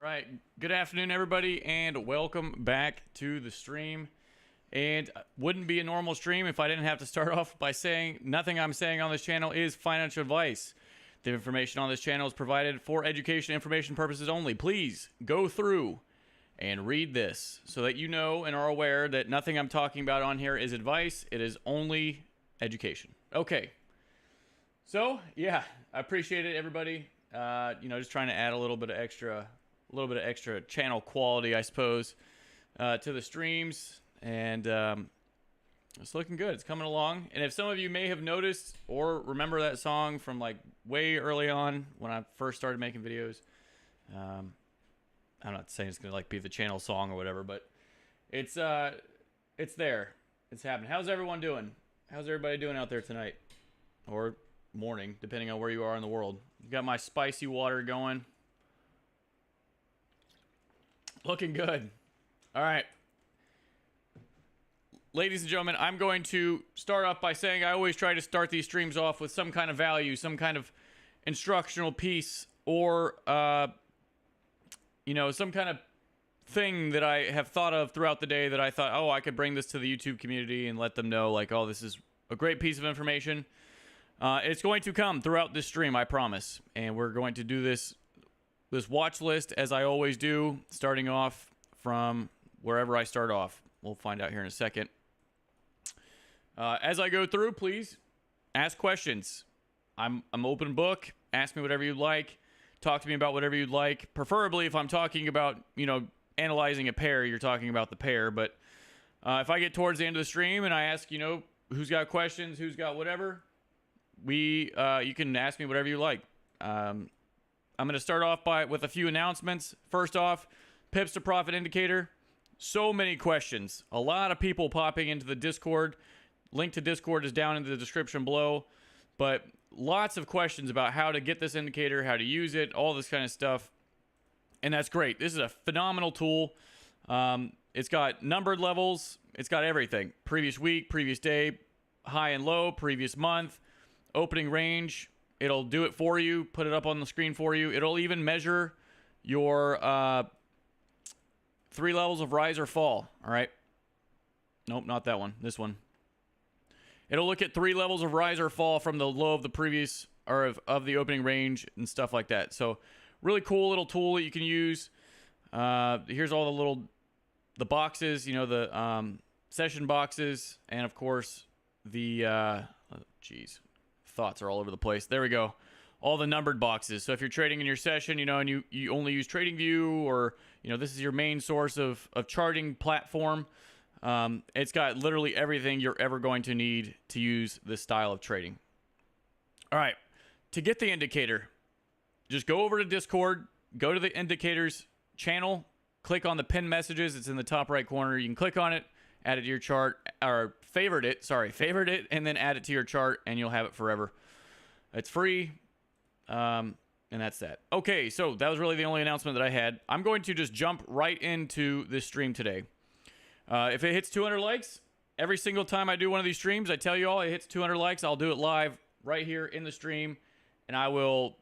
Right. Good afternoon, everybody, and welcome back to the stream. And wouldn't be a normal stream if I didn't have to start off by saying nothing I'm saying on this channel is financial advice. The information on this channel is provided for education information purposes only. Please go through and read this so that you know and are aware that nothing I'm talking about on here is advice. It is only education. Okay. So, yeah, I appreciate it, everybody. Just trying to add a little bit of extra channel quality, I suppose, to the streams, and it's looking good. It's coming along. And if some of you may have noticed or remember that song from like way early on when I first started making videos, I'm not saying it's gonna like be the channel song or whatever, but it's there. It's happening. How's everyone doing? How's everybody doing out there tonight or morning, depending on where you are in the world? Got my spicy water going. Looking good. All right. Ladies and gentlemen, I'm going to start off by saying I always try to start these streams off with some kind of value, some kind of instructional piece, or, some kind of thing that I have thought of throughout the day that I thought, oh, I could bring this to the YouTube community and let them know, like, oh, this is a great piece of information. It's going to come throughout this stream, I promise. And we're going to do this watch list as I always do, starting off from wherever I start off. We'll find out here in a second. As I go through, please ask questions. I'm open book. Ask me whatever you'd like. Talk to me about whatever you'd like. Preferably if I'm talking about, analyzing a pair, you're talking about the pair. But if I get towards the end of the stream and I ask, who's got questions, who's got whatever, you can ask me whatever you like. I'm going to start off with a few announcements. First off, Pips to Profit Indicator. So many questions. A lot of people popping into the Discord. Link to Discord is down in the description below. But lots of questions about how to get this indicator, how to use it, all this kind of stuff. And that's great. This is a phenomenal tool. It's got numbered levels. It's got everything. Previous week, previous day, high and low, previous month, opening range. It'll do it for you, put it up on the screen for you. It'll even measure your 3 levels of rise or fall. All right. Nope, not that one. This one. It'll look at 3 levels of rise or fall from the low of the previous or of the opening range and stuff like that. So really cool little tool that you can use. Here's all the boxes, the session boxes, and of course the thoughts are all over the place. There we go. All the numbered boxes. So if you're trading in your session, and you only use TradingView, or this is your main source of charting platform, it's got literally everything you're ever going to need to use this style of trading. All right, to get the indicator, just go over to Discord, go to the indicators channel, click on the pinned messages. It's in the top right corner. You can click on it add it to your chart, or favorite it, and then add it to your chart, and you'll have it forever. It's free, and that's that. Okay, so that was really the only announcement that I had. I'm going to just jump right into this stream today. If it hits 200 likes, every single time I do one of these streams, I tell you all, it hits 200 likes, I'll do it live right here in the stream, and I will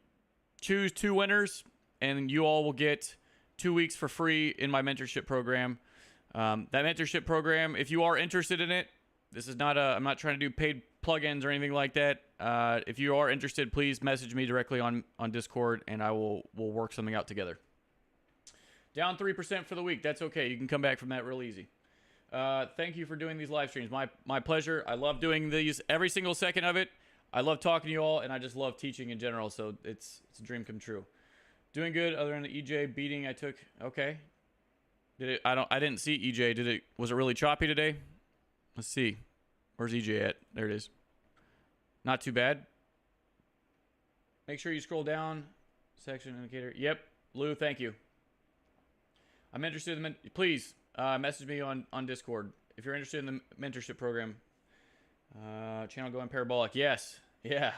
choose 2 winners, and you all will get 2 weeks for free in my mentorship program. That mentorship program, if you are interested in it, this is not I'm not trying to do paid plugins or anything like that. If you are interested, please message me directly on Discord, and we'll work something out together. Down 3% for the week. That's okay. You can come back from that real easy. Thank you for doing these live streams. My pleasure. I love doing these, every single second of it. I love talking to you all, and I just love teaching in general, so it's a dream come true. Doing good other than the EJ beating I took. Okay. I didn't see EJ. Was it really choppy today? Let's see. Where's EJ at? There it is. Not too bad. Make sure you scroll down. Section indicator. Yep. Lou, thank you. I'm interested in please message me on Discord if you're interested in the mentorship program. Channel going parabolic. Yes. Yeah.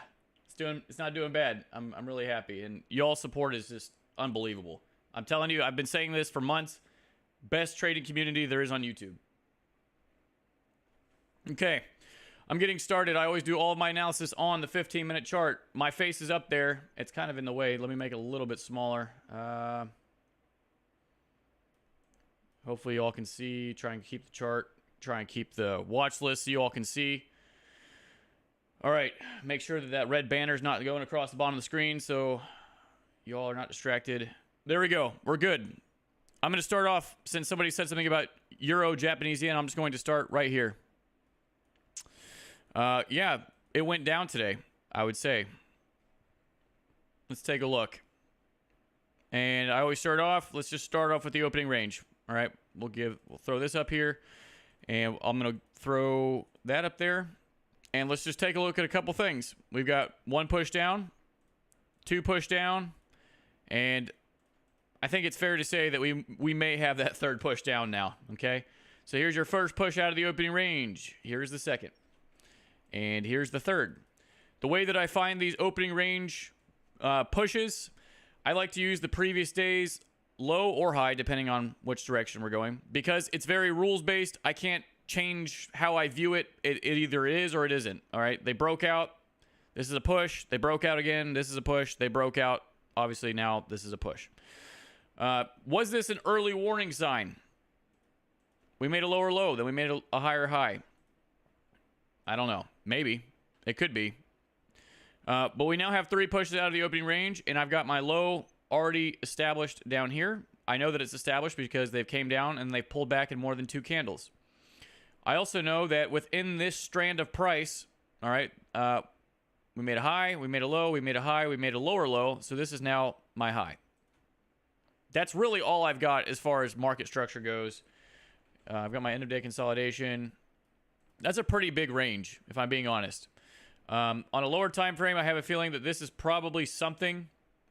It's not doing bad. I'm really happy, and y'all support is just unbelievable. I'm telling you, I've been saying this for months. Best trading community there is on YouTube. Okay, I'm getting started. I always do all of my analysis on the 15-minute chart. My face is up there. It's kind of in the way. Let me make it a little bit smaller. Hopefully you all can see. Try and keep the chart. Try and keep the watch list so you all can see. All right, make sure that red banner is not going across the bottom of the screen so you all are not distracted. There we go. We're good. I'm going to start off, since somebody said something about Euro, Japanese yen, I'm just going to start right here. Yeah, it went down today, I would say. Let's take a look. And I always start off, let's just start off with the opening range. All right, we'll throw this up here, and I'm going to throw that up there. And let's just take a look at a couple things. We've got 1 push down, 2 push down, and I think it's fair to say that we may have that 3rd push down now, okay? So here's your first push out of the opening range. Here's the 2nd. And here's the 3rd. The way that I find these opening range pushes, I like to use the previous day's low or high, depending on which direction we're going. Because it's very rules-based, I can't change how I view it. It either is or it isn't, all right? They broke out. This is a push. They broke out again. This is a push. They broke out. Obviously, now this is a push. Was this an early warning sign? We made a lower low, then we made a higher high. I don't know. Maybe. It could be. But we now have 3 pushes out of the opening range, and I've got my low already established down here. I know that it's established because they've came down and they've pulled back in more than 2 candles. I also know that within this strand of price, all right, we made a high, we made a low, we made a high, we made a lower low, so this is now my high. That's really all I've got as far as market structure goes. I've got my end of day consolidation. That's a pretty big range, if I'm being honest. On a lower time frame, I have a feeling that this is probably something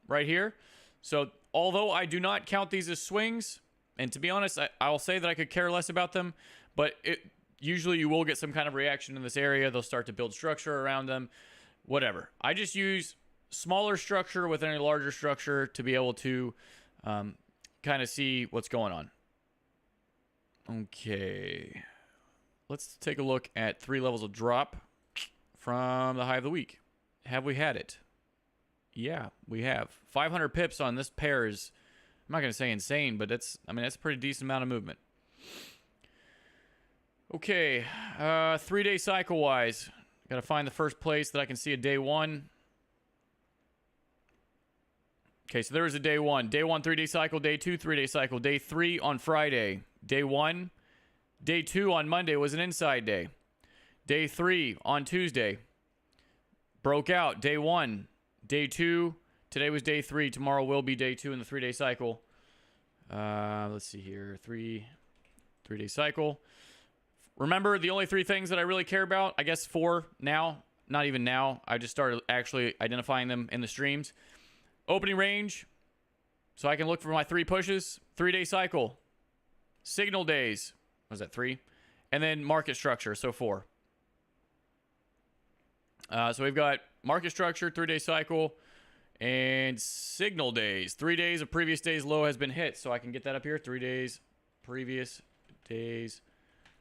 right here. So although I do not count these as swings, and to be honest, I'll say that I could care less about them, but usually you will get some kind of reaction in this area. They'll start to build structure around them, whatever. I just use smaller structure within a larger structure to be able to kind of see what's going on. Okay. Let's take a look at 3 levels of drop from the high of the week. Have we had it? Yeah, we have. 500 pips on this pair is, I'm not going to say insane, but that's a pretty decent amount of movement. Okay, 3-day cycle wise, got to find the first place that I can see a day 1. Okay, so there is a day 1. Day 1, 3-day cycle. Day 2, 3-day cycle. Day 3 on Friday. Day 1. Day 2 on Monday was an inside day. Day 3 on Tuesday. Broke out. Day 1. Day 2. Today was day 3. Tomorrow will be day 2 in the 3-day cycle. Let's see here. 3-day cycle. Remember, the only 3 things that I really care about, I guess 4 now. Not even now. I just started actually identifying them in the streams. Opening range. So I can look for my 3 pushes. 3-day cycle. Signal days. Was that 3? and then market structure. So 4. So we've got market structure, 3-day cycle, and signal days. 3 days of previous day's low has been hit. So I can get that up here. 3 days, previous day's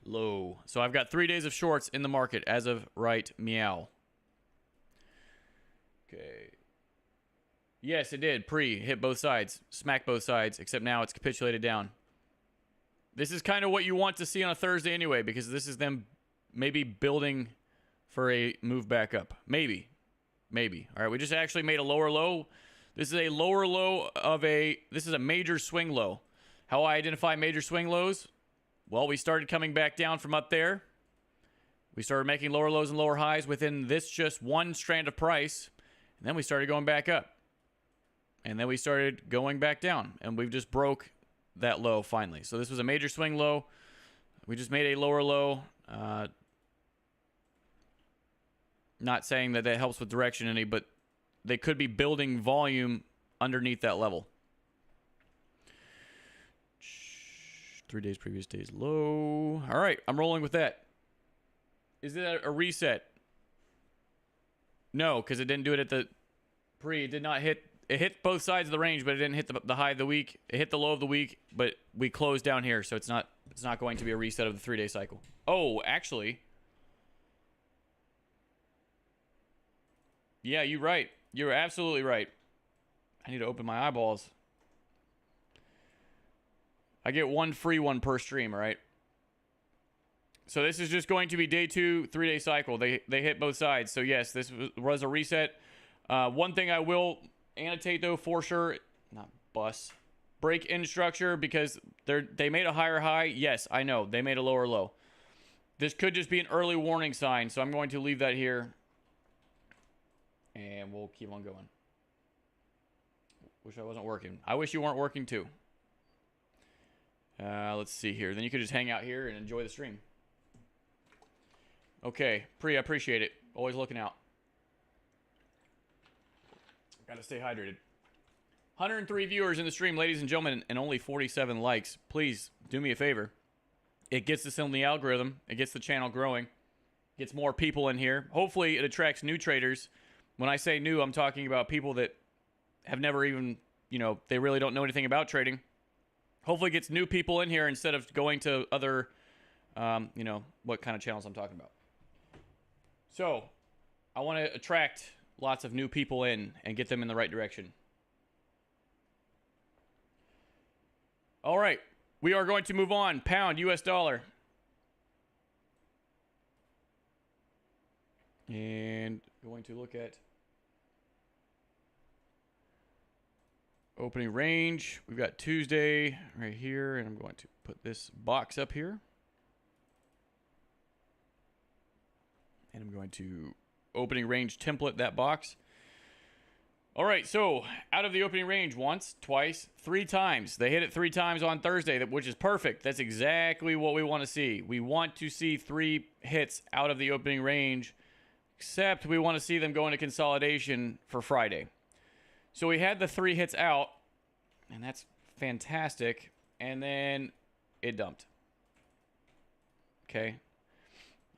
low. So I've got 3 days of shorts in the market as of right meow. Okay. Yes, it did. Hit both sides. Smacked both sides, except now it's capitulated down. This is kind of what you want to see on a Thursday anyway, because this is them maybe building for a move back up. Maybe. All right, we just actually made a lower low. This is a lower low this is a major swing low. How I identify major swing lows? Well, we started coming back down from up there. We started making lower lows and lower highs within this just one strand of price. And then we started going back up. And then we started going back down. And we've just broke that low finally. So this was a major swing low. We just made a lower low. Not saying that helps with direction any, but they could be building volume underneath that level. 3 days, previous day's low. All right, I'm rolling with that. Is that a reset? No, because it didn't do it at the pre. It did not hit. It hit both sides of the range, but it didn't hit the high of the week. It hit the low of the week, but we closed down here, so it's not going to be a reset of the 3-day cycle. Oh, actually. Yeah, you're right. You're absolutely right. I need to open my eyeballs. I get one free one per stream, right? So this is just going to be day 2, 3-day cycle. They hit both sides. So yes, this was a reset. One thing I will annotate though for sure, not bus, break in structure, because they made a higher high. Yes, I know they made a lower low. This could just be an early warning sign, so I'm going to leave that here. And we'll keep on going. Wish I wasn't working. I wish you weren't working too. Let's see here. Then you could just hang out here and enjoy the stream. Okay. I appreciate it. Always looking out. Gotta stay hydrated. 103 viewers in the stream, ladies and gentlemen, and only 47 likes. Please do me a favor. It gets this in the algorithm. It gets the channel growing. Gets more people in here. Hopefully it attracts new traders. When I say new, I'm talking about people that have never even, they really don't know anything about trading. Hopefully it gets new people in here instead of going to other, what kind of channels I'm talking about. So, I want to attract lots of new people in and get them in the right direction. All right. We are going to move on. Pound, US dollar. And going to look at opening range. We've got Tuesday right here, and I'm going to put this box up here. And I'm going to opening range template that box. All right, so out of the opening range once, twice, 3 times. They hit it 3 times on Thursday, which is perfect. That's exactly what we want to see. We want to see 3 hits out of the opening range, except we want to see them go into consolidation for Friday. So we had the 3 hits out, and that's fantastic. And then it dumped. Okay.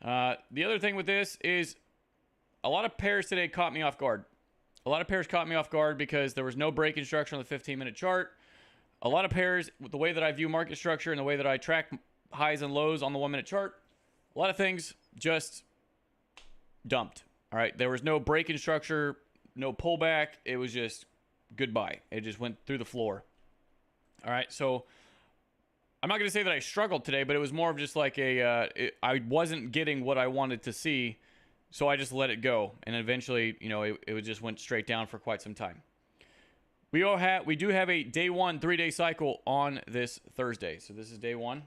The other thing with this is a lot of pairs today caught me off guard. A lot of pairs caught me off guard because there was no break in structure on the 15-minute chart. A lot of pairs, with the way that I view market structure and the way that I track highs and lows on the 1-minute chart, a lot of things just dumped. All right, there was no break in structure, no pullback. It was just goodbye. It just went through the floor. All right, so I'm not going to say that I struggled today, but it was more of just like I wasn't getting what I wanted to see. So I just let it go, and eventually, it just went straight down for quite some time. We do have a day 1 3-day cycle on this Thursday. So this is day 1.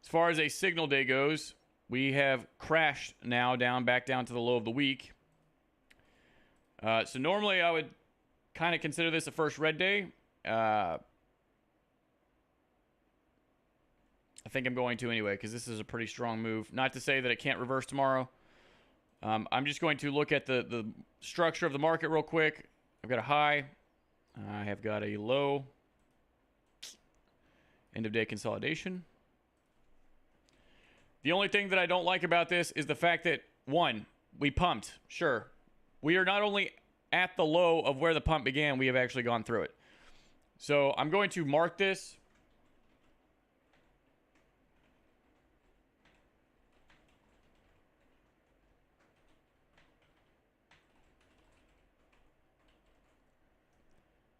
As far as a signal day goes, we have crashed now back down to the low of the week. So normally I would kind of consider this a first red day. I think I'm going to anyway, because this is a pretty strong move. Not to say that it can't reverse tomorrow. I'm just going to look at the structure of the market real quick. I've got a high. I have got a low. End of day consolidation. The only thing that I don't like about this is the fact that, one, we pumped. Sure. We are not only at the low of where the pump began, we have actually gone through it. So I'm going to mark this.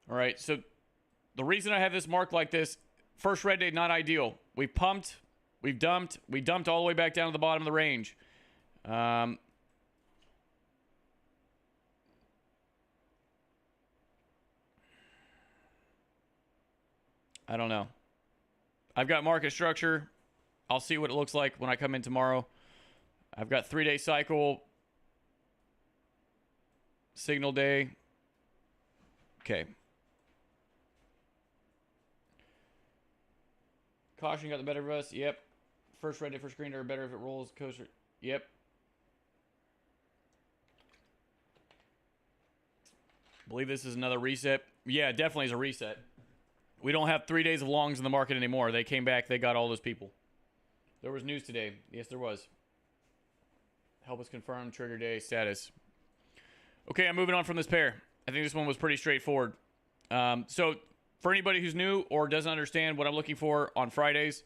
All right, so the reason I have this marked like this, first red day, not ideal. We pumped, we dumped all the way back down to the bottom of the range. I don't know. I've got market structure. I'll see what it looks like when I come in tomorrow. I've got 3-day cycle, signal day. Okay. Caution got the better of us. Yep. First red day, first green, or better if it rolls. Coaster. Yep. Believe this is another reset. Yeah, definitely is a reset. We don't have 3 days of longs in the market anymore. They came back. They got all those people. There was news today. Yes, there was. Help us confirm trigger day status. Okay, I'm moving on from this pair. I think this one was pretty straightforward. So for anybody who's new or doesn't understand what I'm looking for on Fridays,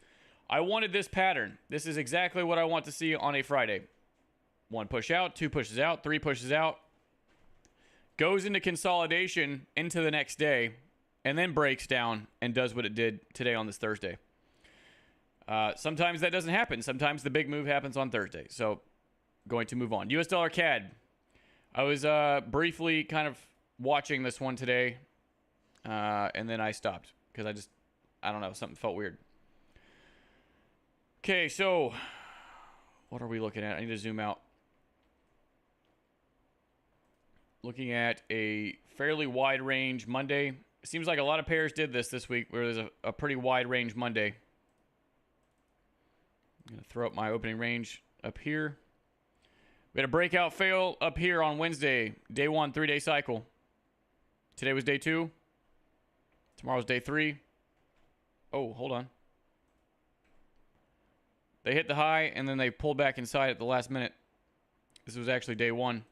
I wanted this pattern. This is exactly what I want to see on a Friday. 1 push out, 2 pushes out, 3 pushes out. Goes into consolidation into the next day, and then breaks down and does what it did today on this Thursday. Sometimes that doesn't happen. Sometimes the big move happens on Thursday. So going to move on. US Dollar CAD. I was briefly kind of watching this one today, and then I stopped because I don't know, something felt weird. Okay, so what are we looking at? I need to zoom out. Looking at a fairly wide range Monday. It seems like a lot of pairs did this week, where there's a pretty wide range Monday. I'm going to throw up my opening range up here. We had a breakout fail up here on Wednesday. Day 1, 3-day cycle. Today was day 2. Tomorrow's day 3. Oh, hold on. They hit the high, and then they pulled back inside at the last minute. This was actually day 1.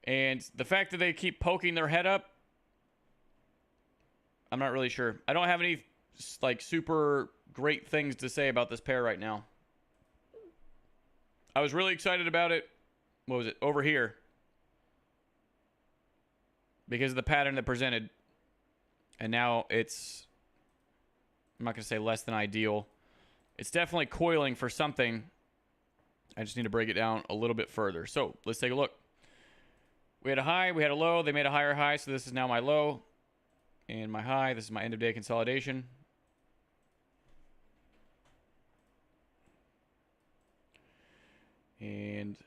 And the fact that they keep poking their head up, I'm not really sure. I don't have any like super great things to say about this pair right now. I was really excited about it. What was it? Over here. Because of the pattern that presented. And now it's, I'm not going to say less than ideal. It's definitely coiling for something. I just need to break it down a little bit further. So let's take a look. We had a high, we had a low, they made a higher high, so this is now my low. And my high, this is my end of day consolidation. And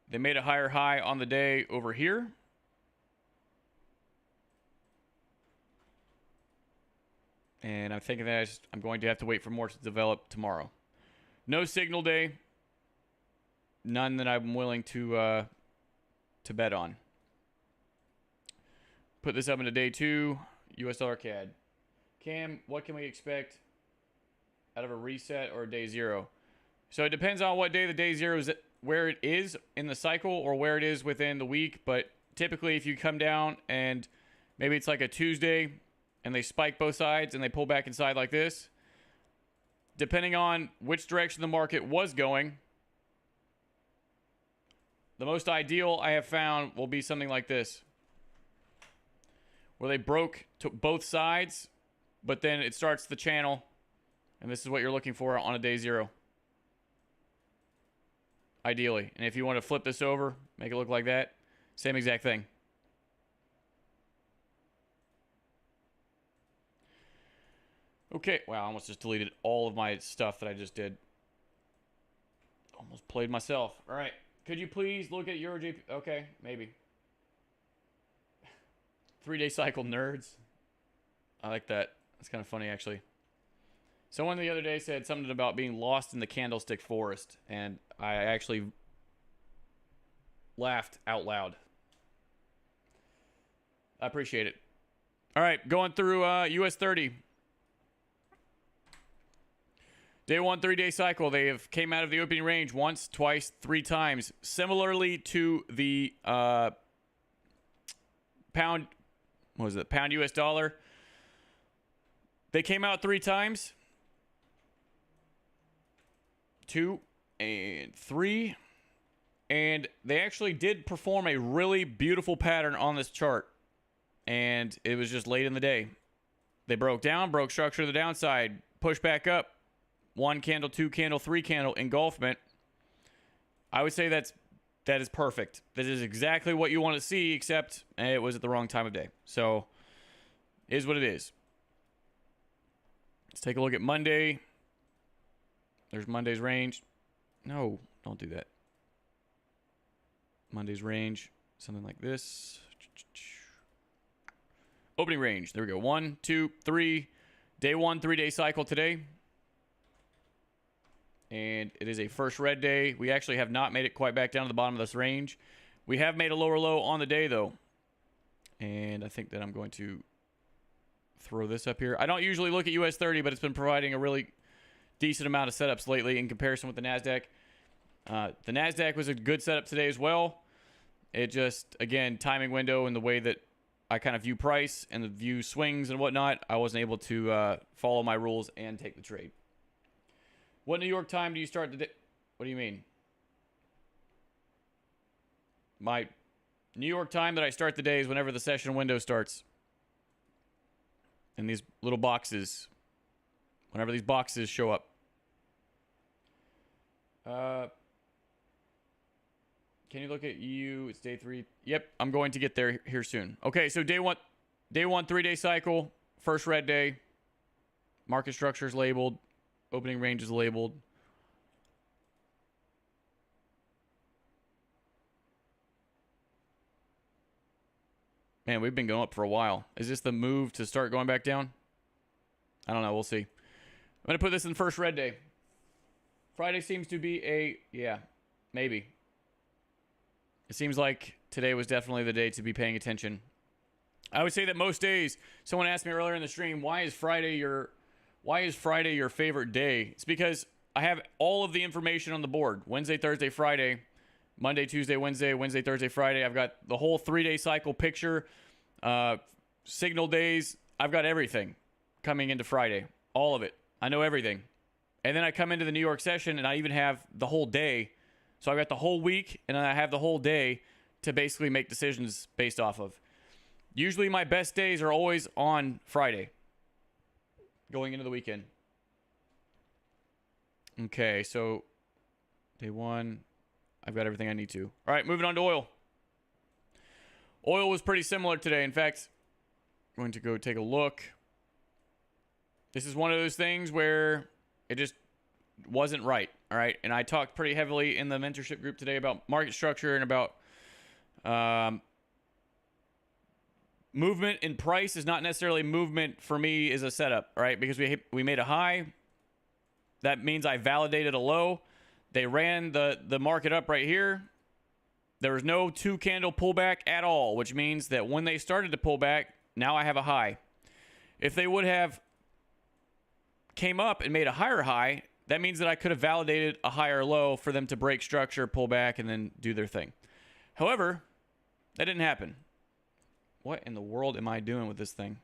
they made a higher high on the day over here. And I'm thinking that I'm going to have to wait for more to develop tomorrow. No signal day. None that I'm willing to bet on. Put this up into day 2. US Dollar CAD. Cam, what can we expect out of a reset or a day 0? So it depends on what day the day 0 is, where it is in the cycle or where it is within the week. But typically if you come down and maybe it's like a Tuesday and they spike both sides and they pull back inside like this, depending on which direction the market was going, the most ideal I have found will be something like this, where they broke to both sides, but then it starts the channel, and this is what you're looking for on a day 0. Ideally. And if you want to flip this over, make it look like that, same exact thing. Okay, wow, I almost just deleted all of my stuff that I just did. Almost played myself. All right. Could you please look at Euro JP? Okay, maybe. 3-day cycle nerds. I like that. That's kind of funny, actually. Someone the other day said something about being lost in the candlestick forest, and I actually laughed out loud. I appreciate it. All right, going through US 30. Day 1 3-day cycle. They have came out of the opening range once, twice, 3 times. Similarly to the pound, what was it? Pound US dollar. They came out 3 times. 2 and 3. And they actually did perform a really beautiful pattern on this chart. And it was just late in the day. They broke down, broke structure to the downside, pushed back up. 1 candle, 2 candle, 3 candle engulfment. I would say that is perfect. That is exactly what you want to see, except it was at the wrong time of day. So, is what it is. Let's take a look at Monday. There's Monday's range. No, don't do that. Monday's range, something like this. Opening range. There we go. 1, 2, 3. Day 1, 3-day cycle today. And it is a first red day. We actually have not made it quite back down to the bottom of this range. We have made a lower low on the day, though. And I think that I'm going to throw this up here. I don't usually look at US 30, but it's been providing a really decent amount of setups lately in comparison with the NASDAQ. The NASDAQ was a good setup today as well. It just, again, timing window and the way that I kind of view price and the view swings and whatnot, I wasn't able to follow my rules and take the trade. What New York time do you start the day? What do you mean? My New York time that I start the day is whenever the session window starts. And these little boxes, whenever these boxes show up. Can you look at you? It's day 3. Yep, I'm going to get there here soon. Okay, so day 1, 3-day cycle, first red day. Market structure is labeled. Opening range is labeled. Man, we've been going up for a while. Is this the move to start going back down? I don't know. We'll see. I'm going to put this in first red day. Friday seems to be a... Yeah, maybe. It seems like today was definitely the day to be paying attention. I would say that most days... Someone asked me earlier in the stream, why is Friday your favorite day? It's because I have all of the information on the board. Wednesday, Thursday, Friday, Monday, Tuesday, Wednesday, Wednesday, Thursday, Friday. I've got the whole 3-day cycle picture, signal days. I've got everything coming into Friday. All of it. I know everything. And then I come into the New York session and I even have the whole day. So I've got the whole week and then I have the whole day to basically make decisions based off of. Usually my best days are always on Friday, going into the weekend. Okay, so day 1, I've got everything I need to. All right, moving on to oil. Oil was pretty similar today. In fact, I'm going to go take a look. This is one of those things where it just wasn't right, all right? And I talked pretty heavily in the mentorship group today about market structure and about movement in price is not necessarily movement for me is a setup, right? Because we made a high. That means I validated a low. They ran the market up right here. There was no 2-candle pullback at all, which means that when they started to pull back, now I have a high. If they would have came up and made a higher high, that means that I could have validated a higher low for them to break structure, pull back, and then do their thing. However, that didn't happen. What in the world am I doing with this thing?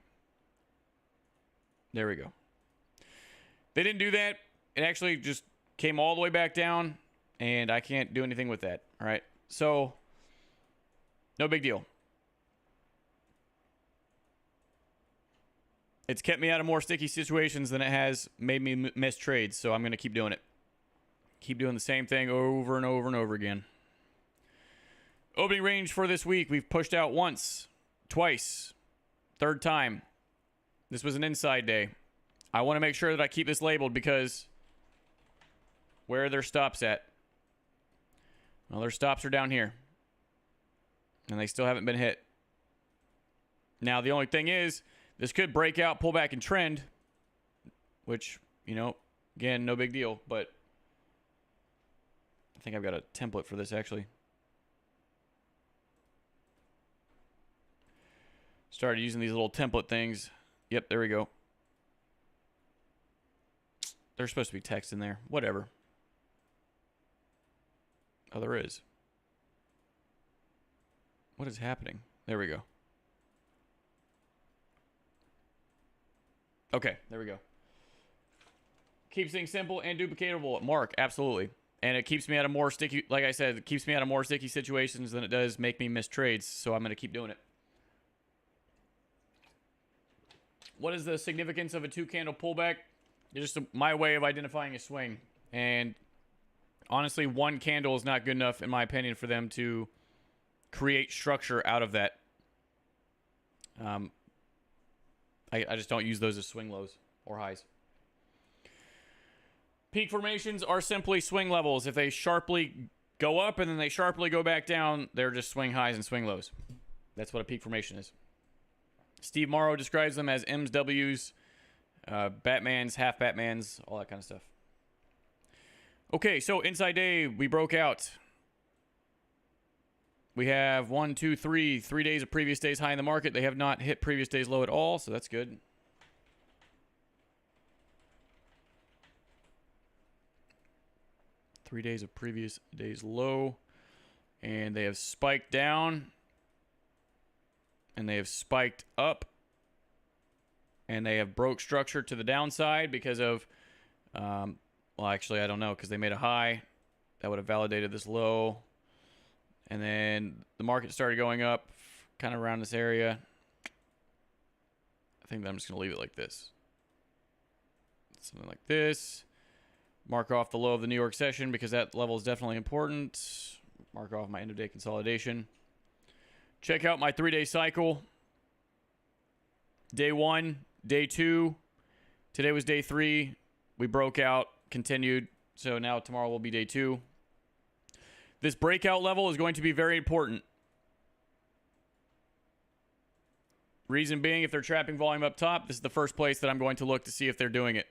There we go. They didn't do that. It actually just came all the way back down, and I can't do anything with that. All right. So, no big deal. It's kept me out of more sticky situations than it has made me miss trades, so I'm going to keep doing it. Keep doing the same thing over and over and over again. Opening range for this week, we've pushed out once, twice, third time. This was an inside day. I want to make sure that I keep this labeled because where are their stops at? Well, their stops are down here. And they still haven't been hit. Now, the only thing is, this could break out, pull back, and trend. Which, you know, again, no big deal. But I think I've got a template for this, actually. Started using these little template things. Yep, there we go. There's supposed to be text in there. Whatever. Oh, there is. What is happening? There we go. Okay, there we go. Keeps things simple and duplicatable. Mark, absolutely. And it keeps me out of more sticky, like I said, it keeps me out of more sticky situations than it does make me miss trades. So I'm going to keep doing it. What is the significance of a 2-candle pullback? It's just my way of identifying a swing. And honestly, 1 candle is not good enough, in my opinion, for them to create structure out of that. I just don't use those as swing lows or highs. Peak formations are simply swing levels. If they sharply go up and then they sharply go back down, they're just swing highs and swing lows. That's what a peak formation is. Steve Morrow describes them as M's, W's, Batmans, half Batmans, all that kind of stuff. Okay, so inside day, we broke out. We have 1, 2, 3 days of previous day's high in the market. They have not hit previous day's low at all, so that's good. Three days of previous day's low. And they have spiked down. And they have spiked up. And they have broke structure to the downside because of, well, actually, I don't know, because they made a high. That would have validated this low. And then the market started going up kind of around this area. I think that I'm just going to leave it like this. Something like this. Mark off the low of the New York session because that level is definitely important. Mark off my end of day consolidation. Check out my 3-day cycle. Day 1, day 2. Today was day 3. We broke out, continued. So now tomorrow will be day 2. This breakout level is going to be very important. Reason being, if they're trapping volume up top, this is the first place that I'm going to look to see if they're doing it.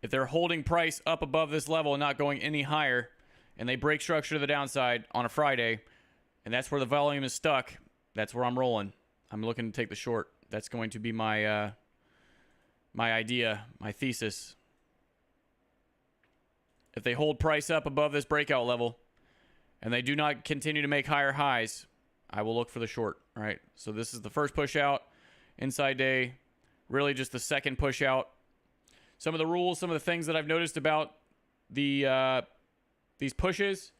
If they're holding price up above this level and not going any higher, and they break structure to the downside on a Friday, and that's where the volume is stuck, that's where I'm rolling. I'm looking to take the short. That's going to be my my idea, my thesis. If they hold price up above this breakout level, and they do not continue to make higher highs, I will look for the short. All right, so this is the first push out, inside day, really just the second push out. Some of the rules, some of the things that I've noticed about the these pushes,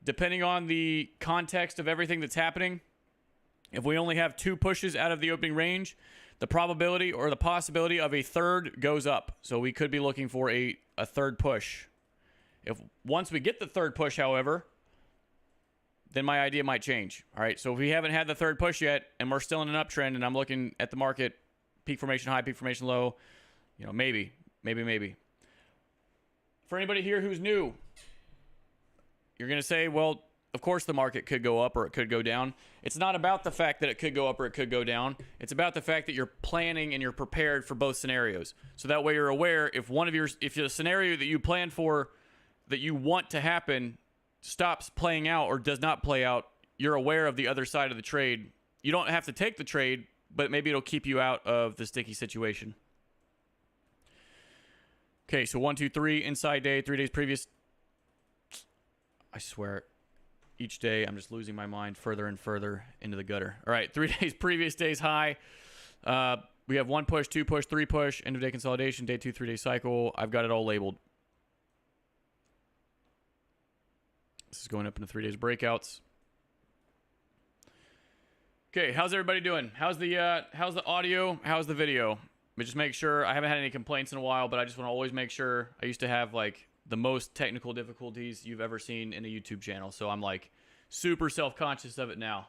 depending on the context of everything that's happening, if we only have 2 pushes out of the opening range, the probability or the possibility of a third goes up. So we could be looking for a third push. If once we get the third push, however, then my idea might change. All right, so if we haven't had the third push yet and we're still in an uptrend and I'm looking at the market, peak formation high, peak formation low, you know, maybe. For anybody here who's new, you're going to say, well, of course the market could go up or it could go down. It's not about the fact that it could go up or it could go down. It's about the fact that you're planning and you're prepared for both scenarios. So that way you're aware if the scenario that you plan for, that you want to happen, stops playing out or does not play out, you're aware of the other side of the trade. You don't have to take the trade, but maybe it'll keep you out of the sticky situation. Okay, so 1, 2, 3, inside day, 3 days previous. I swear, each day I'm just losing my mind further and further into the gutter. All right, 3 days previous day's high. We have 1 push, 2 push, 3 push, end of day consolidation, day 2, 3-day cycle. I've got it all labeled. This is going up into 3 days breakouts. Okay, how's everybody doing? How's the audio? How's the video? But just make sure, I haven't had any complaints in a while, but I just want to always make sure. I used to have like the most technical difficulties you've ever seen in a YouTube channel. So I'm like super self-conscious of it now.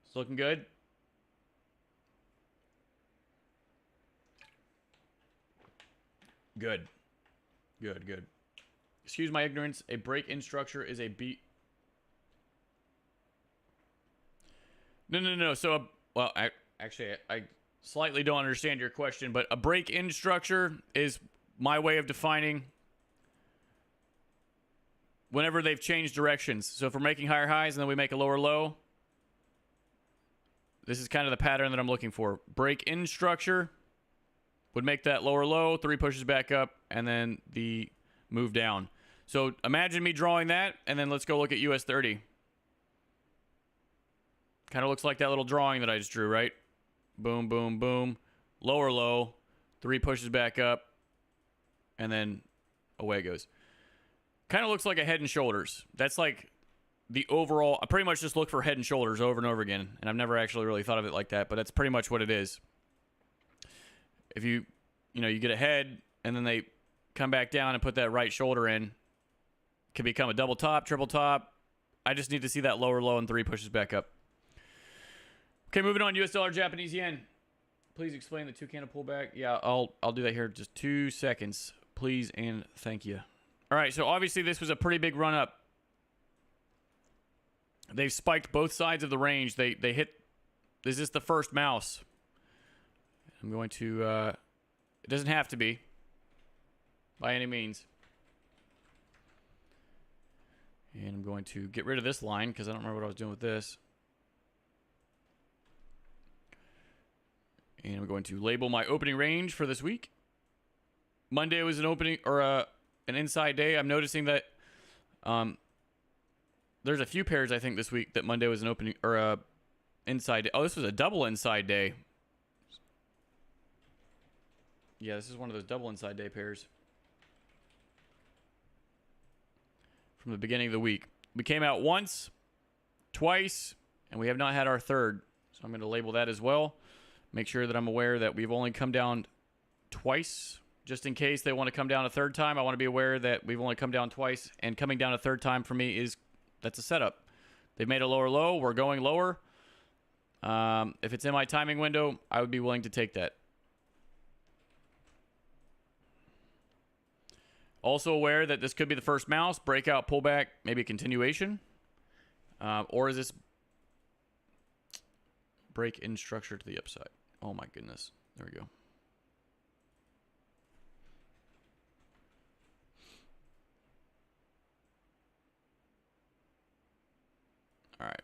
It's looking good. Good. Excuse my ignorance. A break-in structure is a beat. No. So, well, I slightly don't understand your question, but a break-in structure is my way of defining whenever they've changed directions. So if we're making higher highs and then we make a lower low, This is kind of the pattern that I'm looking for. Break in structure would make that lower low, 3 pushes back up, and then the move down. So imagine me drawing that, and then let's go look at US 30. Kind of looks like that little drawing that I just drew, right? Boom, boom, boom. Lower low, 3 pushes back up, and then away it goes. Kind of looks like a head and shoulders. That's like the overall. I pretty much just look for head and shoulders over and over again, and I've never actually really thought of it like that, but that's pretty much what it is. If you get a head, and then they come back down and put that right shoulder in, it can become a double top, triple top. I just need to see that lower low and 3 pushes back up. Okay, moving on. US dollar, Japanese yen. Please explain the 2 candle pullback. Yeah, I'll do that here in just 2 seconds. Please and thank you. All right, so obviously this was a pretty big run up. They've spiked both sides of the range. They hit. Is this the first mouse? I'm going to. It doesn't have to be. By any means. And I'm going to get rid of this line because I don't remember what I was doing with this. And I'm going to label my opening range for this week. Monday was an opening or an inside day. I'm noticing that there's a few pairs I think this week that Monday was an opening or a inside day. Oh, this was a double inside day. Yeah, this is one of those double inside day pairs from the beginning of the week. We came out once, twice, and we have not had our third. So I'm going to label that as well. Make sure that I'm aware that we've only come down twice. Just in case they want to come down a third time, I want to be aware that we've only come down twice. And coming down a third time for me that's a setup. They've made a lower low. We're going lower. If it's in my timing window, I would be willing to take that. Also aware that this could be the first mouse, breakout, pullback, maybe a continuation. Or is this break in structure to the upside? Oh my goodness. There we go. All right.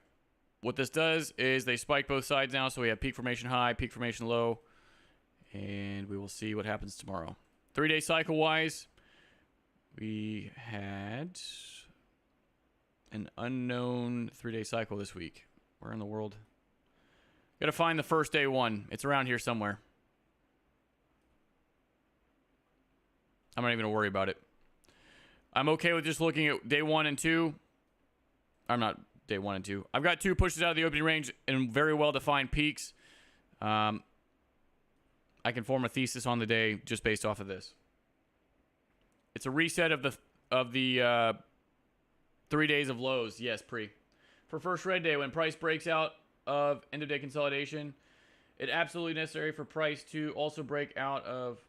What this does is they spike both sides now, so we have peak formation high, peak formation low, and we will see what happens tomorrow. 3-day cycle wise, we had an unknown 3-day cycle this week. Where in the world? Gotta find the first day one. It's around here somewhere. I'm not even gonna worry about it. I'm okay with just looking at day 1 and 2. I'm not day 1 and 2. I've got 2 pushes out of the opening range and very well defined peaks. I can form a thesis on the day just based off of this. It's a reset of the 3 days of lows. Yes, for first red day when price breaks out of end of day consolidation, it absolutely necessary for price to also break out of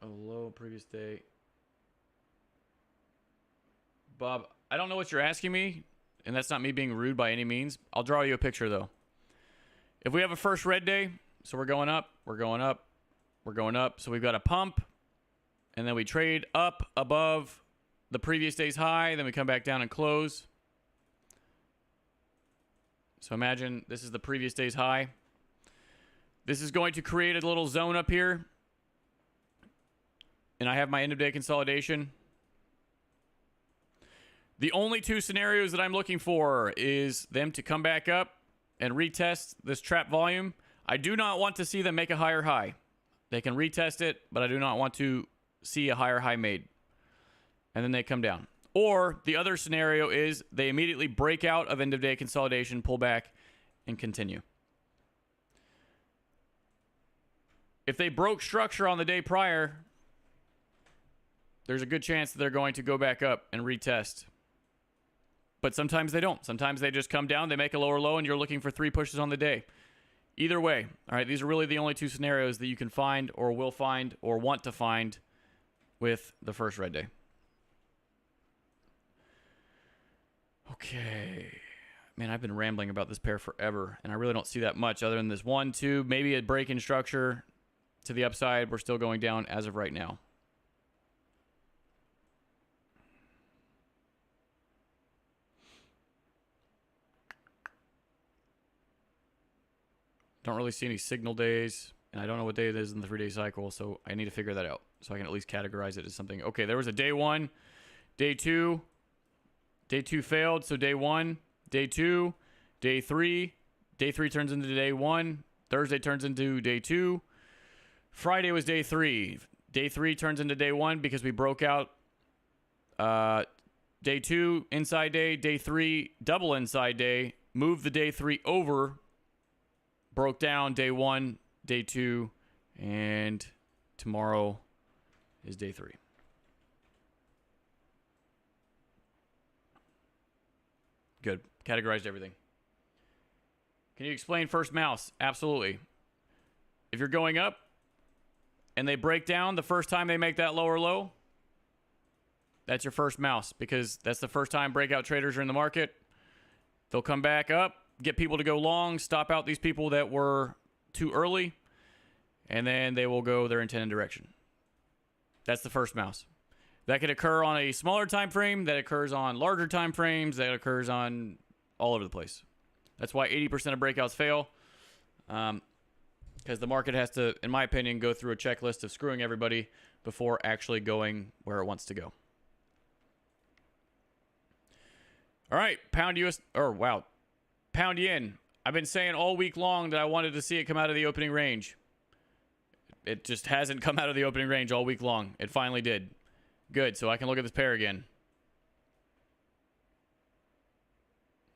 a low previous day. Bob, I don't know what you're asking me, and that's not me being rude by any means. I'll draw you a picture though. If we have a first red day, so we're going up, we're going up, we're going up. So we've got a pump, and then we trade up above the previous day's high, then we come back down and close. So imagine this is the previous day's high. This is going to create a little zone up here. And I have my end of day consolidation. The only 2 scenarios that I'm looking for is them to come back up and retest this trap volume. I do not want to see them make a higher high. They can retest it, but I do not want to see a higher high made. And then they come down. Or the other scenario is they immediately break out of end of day consolidation, pull back, and continue. If they broke structure on the day prior, there's a good chance that they're going to go back up and retest. But sometimes they don't. Sometimes they just come down, they make a lower low, and you're looking for 3 pushes on the day. Either way, all right, these are really the only 2 scenarios that you can find or will find or want to find with the first red day. Okay. Man, I've been rambling about this pair forever, and I really don't see that much other than this 1, 2, maybe a break in structure to the upside. We're still going down as of right now. Don't really see any signal days, and I don't know what day it is in the 3-day cycle, so I need to figure that out so I can at least categorize it as something. Okay, there was a day 1, day 2. Day 2 failed, so day 1, day 2, day 3. Day 3 turns into day 1. Thursday turns into day 2. Friday was day 3. Day 3 turns into day 1 because we broke out day 2, inside day. Day 3, double inside day. Moved the day 3 over. Broke down day 1, day 2, and tomorrow is day 3. Good. Categorized everything. Can you explain first mouse? Absolutely. If you're going up and they break down the first time they make that lower low, that's your first mouse because that's the first time breakout traders are in the market. They'll come back up, get people to go long, stop out these people that were too early, and then they will go their intended direction. That's the first mouse. That could occur on a smaller time frame, that occurs on larger time frames, that occurs on all over the place. That's why 80% of breakouts fail, because the market has to, in my opinion, go through a checklist of screwing everybody before actually going where it wants to go. All right, pound yen. I've been saying all week long that I wanted to see it come out of the opening range. It just hasn't come out of the opening range all week long. It finally did. Good, so I can look at this pair again.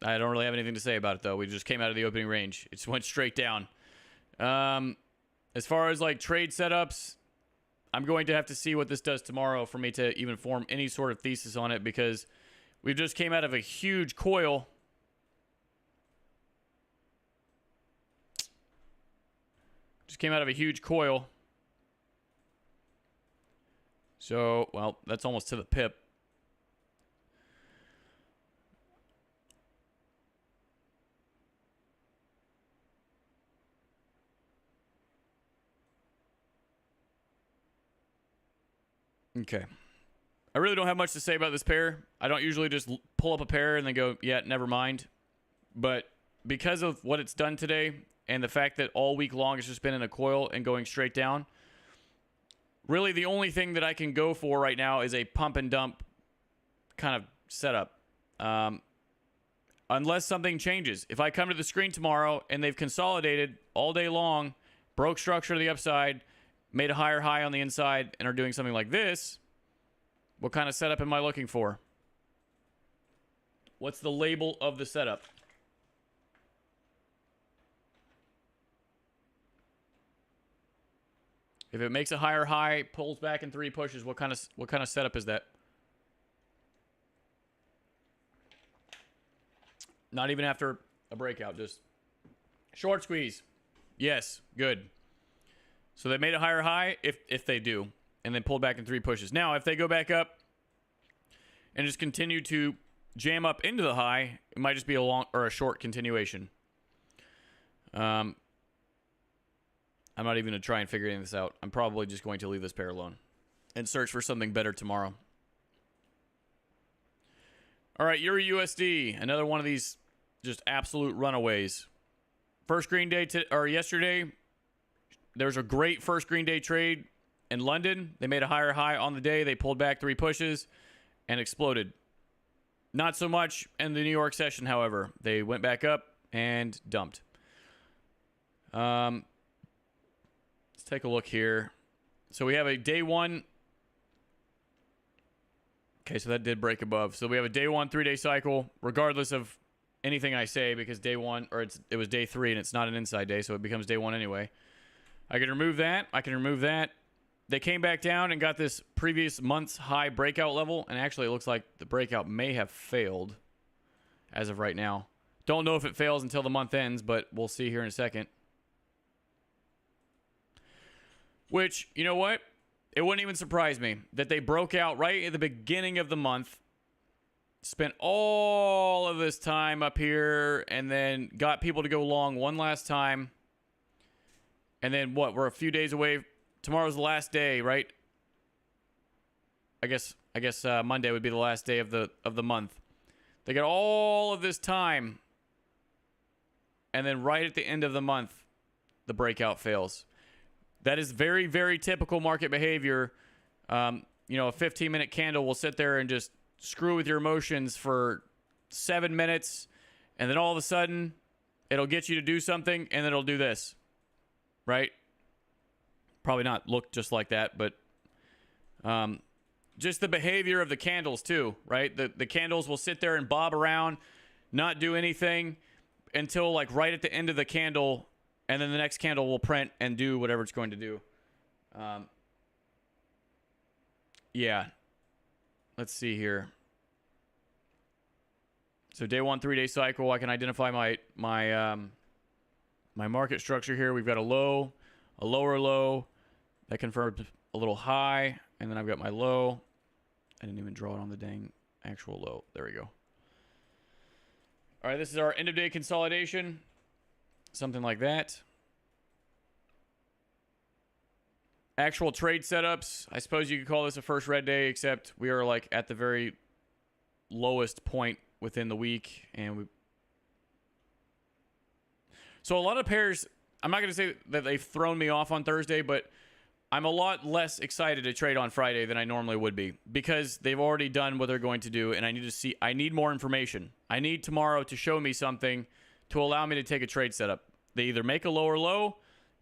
I don't really have anything to say about it, though. We just came out of the opening range. It just went straight down. As far as, like, trade setups, I'm going to have to see what this does tomorrow for me to even form any sort of thesis on it because we just came out of a huge coil. So, well, that's almost to the pip. Okay. I really don't have much to say about this pair. I don't usually just pull up a pair and then go, yeah, never mind. But because of what it's done today and the fact that all week long it's just been in a coil and going straight down, really the only thing that I can go for right now is a pump and dump kind of setup. Unless something changes. If I come to the screen tomorrow and they've consolidated all day long, broke structure to the upside, made a higher high on the inside, and are doing something like this, what kind of setup am I looking for? What's the label of the setup? If it makes a higher high, pulls back in 3 pushes, what kind of setup is that? Not even after a breakout, just short squeeze. Yes, good. So they made a higher high, if they do, and then pulled back in 3 pushes. Now, if they go back up and just continue to jam up into the high, it might just be a long or a short continuation. I'm not even going to try and figure any of this out. I'm probably just going to leave this pair alone and search for something better tomorrow. All right, Euro USD, another one of these just absolute runaways. First green day yesterday, there was a great first green day trade in London. They made a higher high on the day. They pulled back 3 pushes and exploded. Not so much in the New York session, however. They went back up and dumped. Let's take a look here. So we have a day 1. Okay, so that did break above. So we have a day 1 3-day cycle, regardless of anything I say, because day 1, or it was day 3 and it's not an inside day, so it becomes day 1 anyway. I can remove that. I can remove that. They came back down and got this previous month's high breakout level, and actually it looks like the breakout may have failed as of right now. Don't know if it fails until the month ends, but we'll see here in a second. Which, you know what? It wouldn't even surprise me that they broke out right at the beginning of the month, spent all of this time up here, and then got people to go long one last time. And then what? We're a few days away. Tomorrow's the last day, right? I guess Monday would be the last day of the month. They got all of this time, and then right at the end of the month, the breakout fails. That is very, very typical market behavior. You know, a 15-minute candle will sit there and just screw with your emotions for 7 minutes, and then all of a sudden, it'll get you to do something, and then it'll do this, right? Probably not look just like that, but just the behavior of the candles too, right? The candles will sit there and bob around, not do anything until like right at the end of the candle, and then the next candle will print and do whatever it's going to do. Yeah. Let's see here. So day 1, 3-day cycle, I can identify my market structure here. We've got a low, a lower low that confirmed a little high, and then I've got my low. I didn't even draw it on the dang actual low. There we go. All right, this is our end of day consolidation. Something like that. Actual trade setups. I suppose you could call this a first red day, except we are like at the very lowest point within the week, and so a lot of pairs, I'm not going to say that they've thrown me off on Thursday, but I'm a lot less excited to trade on Friday than I normally would be, because they've already done what they're going to do, and I need more information. I need tomorrow to show me something to allow me to take a trade setup. They either make a lower low,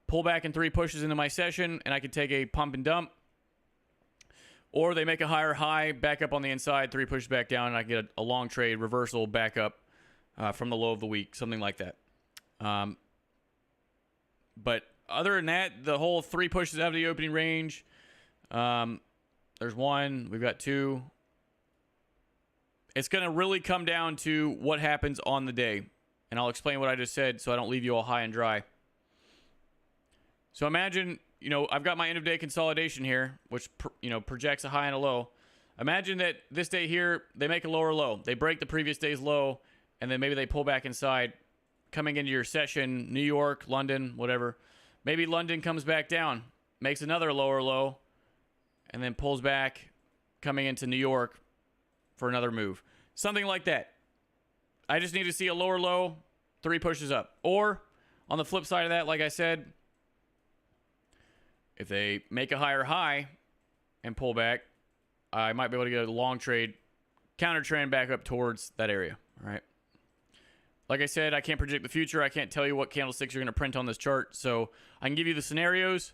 pull back in 3 pushes into my session, and I can take a pump and dump, or they make a higher high, back up on the inside, 3 pushes back down, and I can get a long trade reversal back up from the low of the week, something like that. But other than that, the whole 3 pushes out of the opening range. There's 1. We've got 2. It's going to really come down to what happens on the day. And I'll explain what I just said so I don't leave you all high and dry. So imagine, you know, I've got my end of day consolidation here, which, projects a high and a low. Imagine that this day here, they make a lower low. They break the previous day's low, and then maybe they pull back inside. Coming into your session, New York, London, whatever. Maybe London comes back down, makes another lower low, and then pulls back, coming into New York for another move. Something like that. I just need to see a lower low, 3 pushes up. Or, on the flip side of that, like I said, if they make a higher high and pull back, I might be able to get a long trade, counter trend back up towards that area. All right. Like I said, I can't predict the future. I can't tell you what candlesticks are going to print on this chart. So I can give you the scenarios.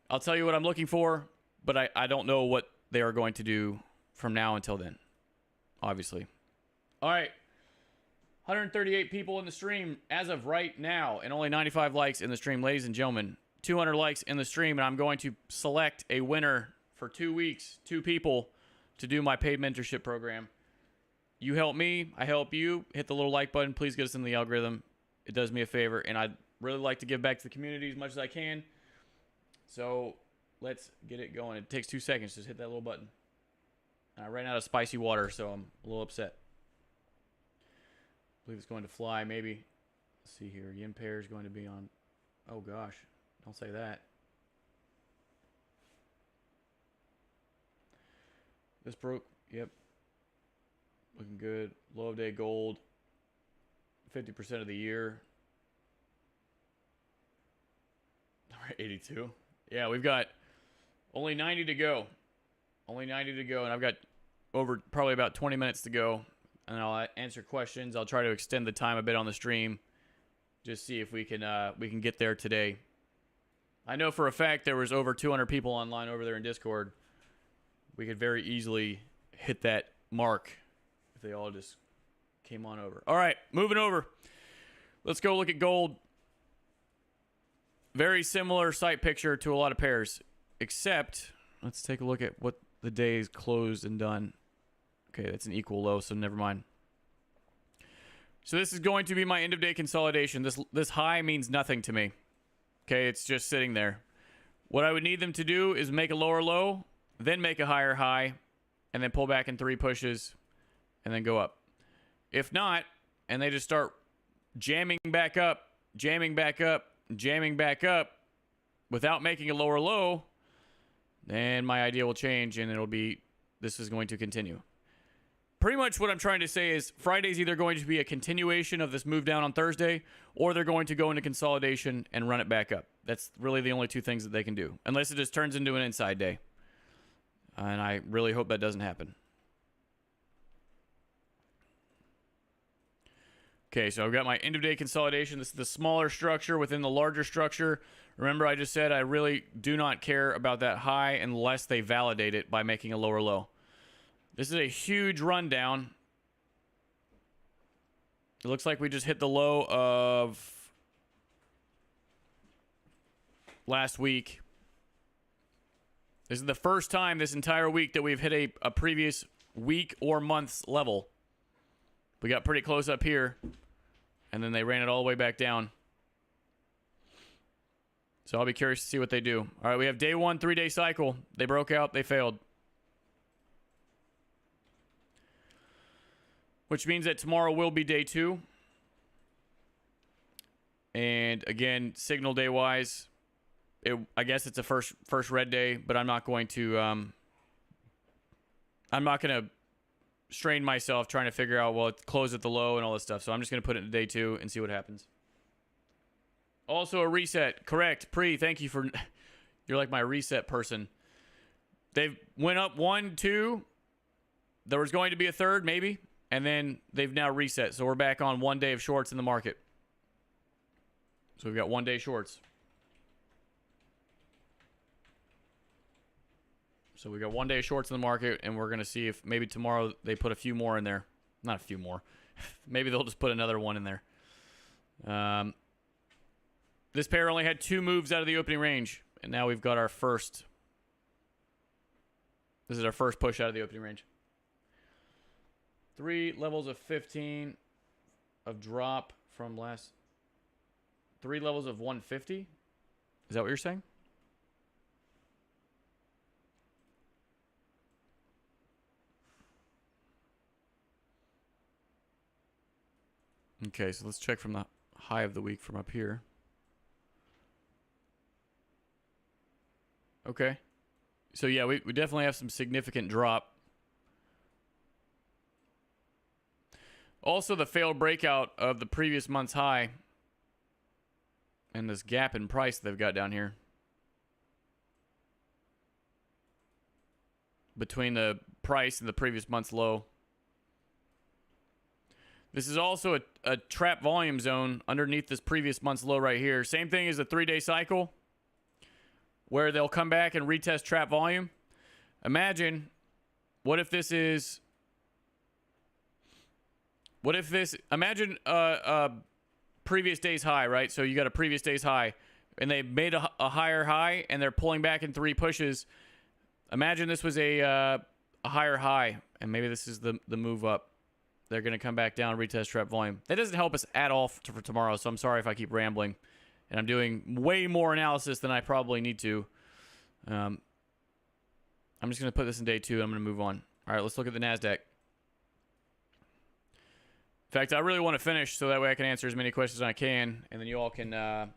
I'll tell you what I'm looking for, but I don't know what they are going to do from now until then, obviously. All right. 138 people in the stream as of right now, and only 95 likes in the stream, ladies and gentlemen. 200 likes in the stream, and I'm going to select a winner for 2 weeks, 2 people, to do my paid mentorship program. You help me, I help you. Hit the little like button. Please get us in the algorithm. It does me a favor, and I'd really like to give back to the community as much as I can. So let's get it going. It takes 2 seconds. Just hit that little button. And I ran out of spicy water, so I'm a little upset. I believe it's going to fly, maybe. Let's see here. Yen pair is going to be on. Oh, gosh. Don't say that. This broke. Yep. Looking good. Low of day gold. 50% of the year. All right, 82. Yeah, we've got only 90 to go. Only 90 to go, and I've got over probably about 20 minutes to go. And I'll answer questions. I'll try to extend the time a bit on the stream. Just see if we can get there today. I know for a fact there was over 200 people online over there in Discord. We could very easily hit that mark if they all just came on over. All right, moving over. Let's go look at gold. Very similar sight picture to a lot of pairs, except let's take a look at what the day is closed and done. Okay, that's an equal low, so never mind. So this is going to be my end of day consolidation. This high means nothing to me. Okay, it's just sitting there. What I would need them to do is make a lower low, then make a higher high, and then pull back in 3 pushes, and then go up. If not, and they just start jamming back up, jamming back up, jamming back up, without making a lower low, then my idea will change, and it'll be, this is going to continue. pretty much what I'm trying to say is Friday's either going to be a continuation of this move down on Thursday, or they're going to go into consolidation and run it back up. That's really the only two things that they can do, unless it just turns into an inside day. And I really hope that doesn't happen. Okay, so I've got my end of day consolidation. This is the smaller structure within the larger structure. Remember, I just said I really do not care about that high unless they validate it by making a lower low. This is a huge rundown. It looks like we just hit the low of last week. This is the first time this entire week that we've hit a previous week or month's level. We got pretty close up here, and then they ran it all the way back down. So I'll be curious to see what they do. All right, we have day one, 3-day cycle. They broke out, they failed. Which means that tomorrow will be day 2. And again, signal day wise, I guess it's a first red day, but I'm not going to strain myself trying to figure out, well, it closed at the low and all this stuff. So I'm just going to put it into day 2 and see what happens. Also a reset. Correct. Thank you for... You're like my reset person. They went up 1, 2. There was going to be a third, maybe. And then they've now reset. So we're back on 1 day of shorts in the market. So we've got 1 day shorts. So we got 1 day of shorts in the market, and we're going to see if maybe tomorrow they put a few more in there. Not a few more. Maybe they'll just put another one in there. This pair only had 2 moves out of the opening range, and now we've got our first. This is our first push out of the opening range. 3 levels of 15 of drop from last. 3 levels of 150? Is that what you're saying? Okay, so let's check from the high of the week from up here. Okay. So yeah, we definitely have some significant drop. Also, the failed breakout of the previous month's high and this gap in price they've got down here between the price and the previous month's low. This is also a trap volume zone underneath this previous month's low right here. Same thing as a 3-day cycle where they'll come back and retest trap volume. Imagine, what if this is... What if this... Imagine a previous day's high, right? So you got a previous day's high, and they made a higher high, and they're pulling back in 3 pushes. Imagine this was a higher high, and maybe this is the move up. They're going to come back down, retest trap volume. That doesn't help us at all for tomorrow, so I'm sorry if I keep rambling. And I'm doing way more analysis than I probably need to. I'm just going to put this in day 2, and I'm going to move on. All right, let's look at the NASDAQ. In fact, I really want to finish so that way I can answer as many questions as I can, and then you all can ask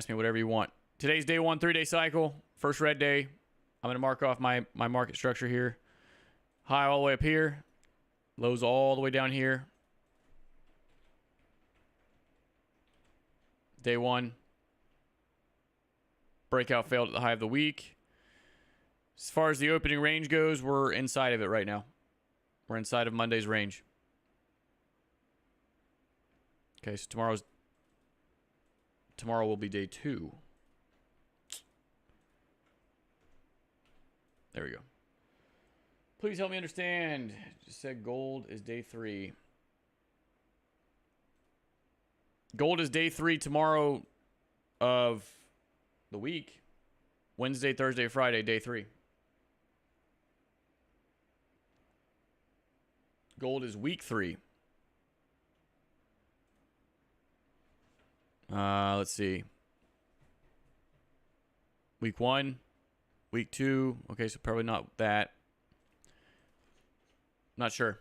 me whatever you want. Today's day 1, 3-day cycle, first red day. I'm going to mark off my market structure here. High all the way up here. Lows all the way down here. Day 1. Breakout failed at the high of the week. As far as the opening range goes, we're inside of it right now. We're inside of Monday's range. Okay, so tomorrow will be day 2. There we go. Please help me understand. Just said gold is day 3. Gold is day 3 tomorrow of the week. Wednesday, Thursday, Friday, day 3. Gold is week 3. Let's see. Week 1, week 2. Okay, so probably not that. Not sure.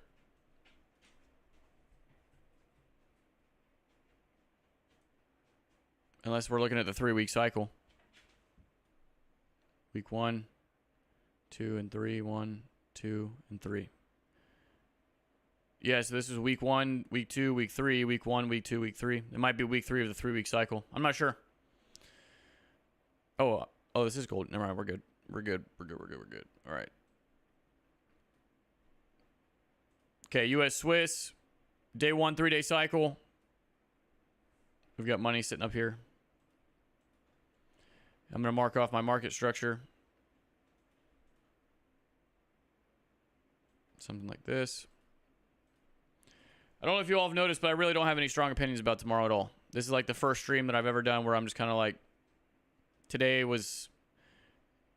Unless we're looking at the 3-week cycle. Week 1, 2 and 3, 1, 2 and 3. Yeah, so this is week 1, week 2, week 3, week 1, week 2, week 3. It might be week 3 of the 3-week cycle. I'm not sure. Oh, this is gold. Never mind, we're good. We're good. All right. Okay, US Swiss, day 1, 3-day cycle. We've got money sitting up here. I'm going to mark off my market structure. Something like this. I don't know if you all have noticed, but I really don't have any strong opinions about tomorrow at all. This is like the first stream that I've ever done where I'm just kind of like, today was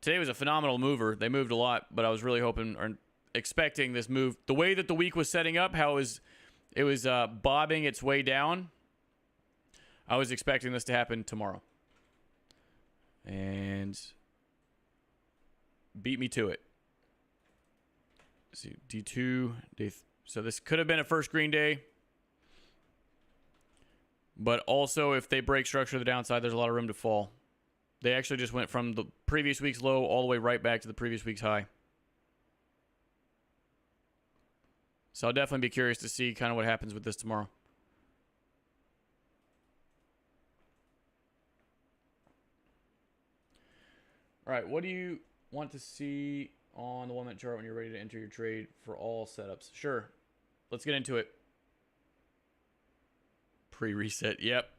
a phenomenal mover. They moved a lot, but I was really hoping or expecting this move. The way that the week was setting up, how it was bobbing its way down, I was expecting this to happen tomorrow. And beat me to it. Let's see, D2, so this could have been a first green day. But also, if they break structure to the downside, there's a lot of room to fall. They actually just went from the previous week's low all the way right back to the previous week's high. So I'll definitely be curious to see kind of what happens with this tomorrow. All right, what do you want to see on the 1-minute chart when you're ready to enter your trade for all setups? Sure. Let's get into it. Pre-reset. Yep,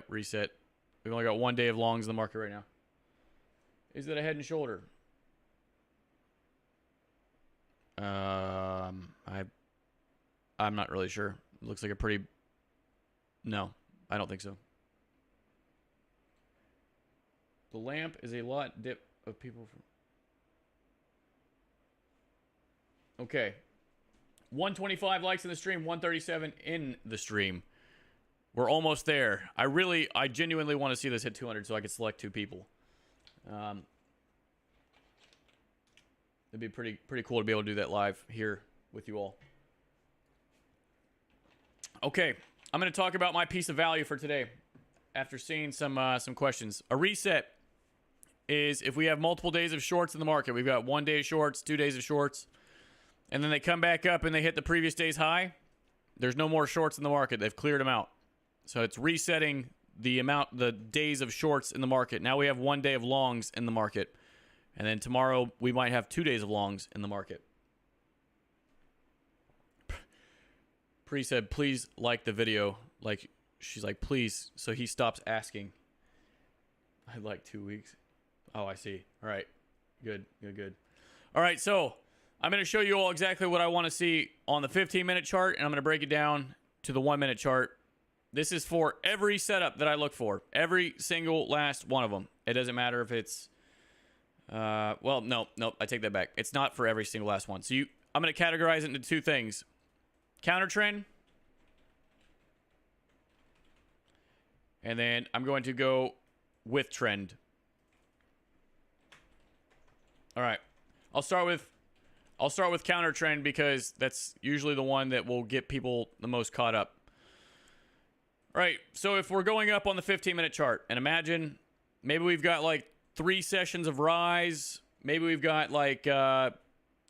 reset. We've only got 1 day of longs in the market right now. Is it a head and shoulder? I'm not really sure. It looks like a pretty... No, I don't think so. The lamp is a lot dip of people from... Okay. 125 likes in the stream, 137 in the stream. We're almost there. I genuinely want to see this hit 200 so I can select 2 people. It'd be pretty cool to be able to do that live here with you all. Okay, I'm going to talk about my piece of value for today after seeing some questions. A reset is if we have multiple days of shorts in the market. We've got 1 day of shorts, 2 days of shorts, and then they come back up and they hit the previous day's high. There's no more shorts in the market. They've cleared them out. So it's resetting the days of shorts in the market. Now we have 1 day of longs in the market. And then tomorrow we might have 2 days of longs in the market. Pre said, please like the video. Like, she's like, please. So he stops asking. I'd like 2 weeks. Oh, I see. All right. Good. All right. So I'm going to show you all exactly what I want to see on the 15-minute chart. And I'm going to break it down to the 1-minute chart. This is for every setup that I look for. Every single last one of them. It doesn't matter if it's... well, no, I take that back. It's not for every single last one. So I'm going to categorize it into 2 things. Counter trend. And then I'm going to go with trend. All right. I'll start with counter trend because that's usually the one that will get people the most caught up. All right. So if we're going up on the 15-minute chart and imagine maybe we've got like 3 sessions of rise. Maybe we've got like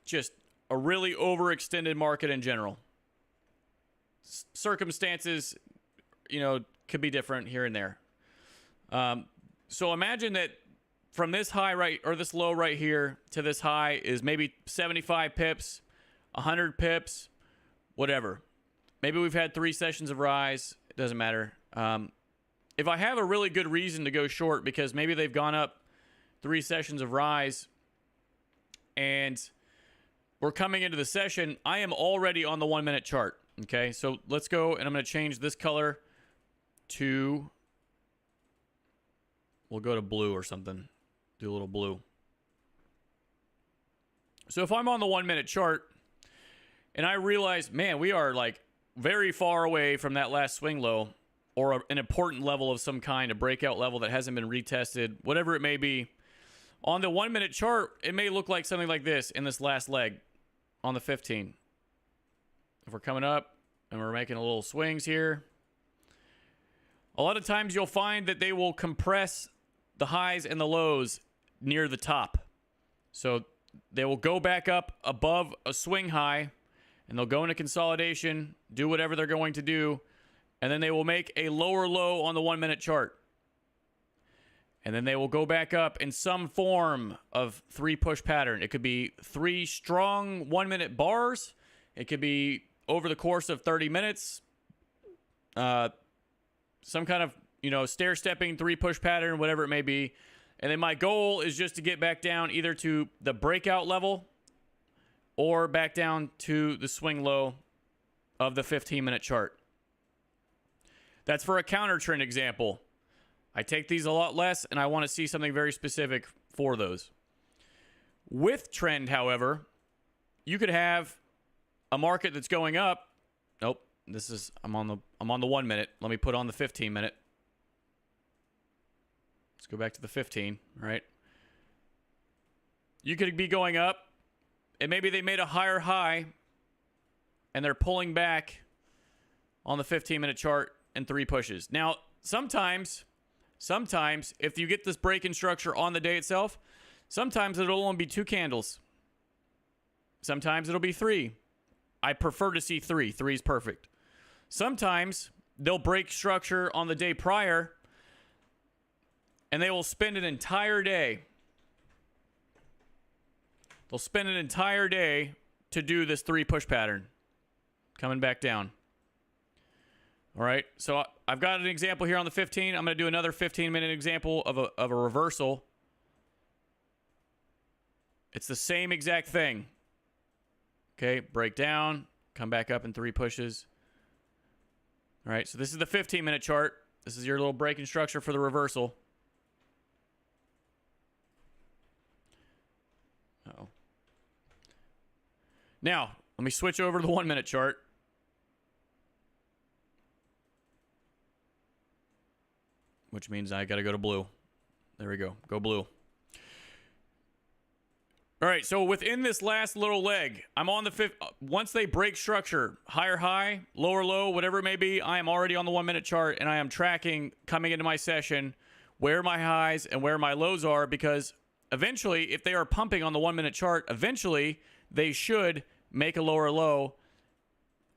just a really overextended market in general. Circumstances, could be different here and there. So imagine that from this high right or this low right here to this high is maybe 75 pips, 100 pips, whatever. Maybe we've had 3 sessions of rise. It doesn't matter. If I have a really good reason to go short because maybe they've gone up 3 sessions of rise and we're coming into the session, I am already on the 1-minute chart. Okay, so let's go and I'm going to change this color to, we'll go to blue or something. Do a little blue. So if I'm on the 1-minute chart and I realize, man, we are like very far away from that last swing low or an important level of some kind, a breakout level that hasn't been retested, whatever it may be. On the 1-minute chart, it may look like something like this in this last leg on the 15. If we're coming up and we're making a little swings here, a lot of times you'll find that they will compress the highs and the lows near the top. So they will go back up above a swing high, and they'll go into consolidation, do whatever they're going to do, and then they will make a lower low on the 1 minute chart. And then they will go back up in some form of 3 push pattern. It could be 3 strong 1 minute bars. It could be over the course of 30 minutes. Some kind of, stair stepping 3 push pattern, whatever it may be. And then my goal is just to get back down either to the breakout level or back down to the swing low of the 15-minute chart. That's for a counter trend example. I take these a lot less, and I want to see something very specific for those. With trend, however, you could have a market that's going up. Nope, I'm on the 1 minute. Let me put on the 15-minute. Let's go back to the 15, right? You could be going up, and maybe they made a higher high, and they're pulling back on the 15-minute chart in 3 pushes. Now, sometimes, if you get this break-in structure on the day itself, sometimes it'll only be 2 candles. Sometimes it'll be 3. I prefer to see 3. 3 is perfect. Sometimes they'll break structure on the day prior, and they will spend an entire day. They'll spend an entire day to do this 3 push pattern. Coming back down. All right, so I've got an example here on the 15. I'm going to do another 15-minute example of a reversal. It's the same exact thing. Okay, break down, come back up in 3 pushes. All right, so this is the 15-minute chart. This is your little break-in structure for the reversal. Uh-oh. Now, let me switch over to the 1 minute chart. Which means I got to go to blue. There we go. Go blue. All right, so within this last little leg, I'm on the 5th. Once they break structure, higher high, lower low, whatever it may be, I am already on the 1 minute chart, and I am tracking coming into my session where my highs and where my lows are, because eventually, if they are pumping on the 1 minute chart, eventually they should make a lower low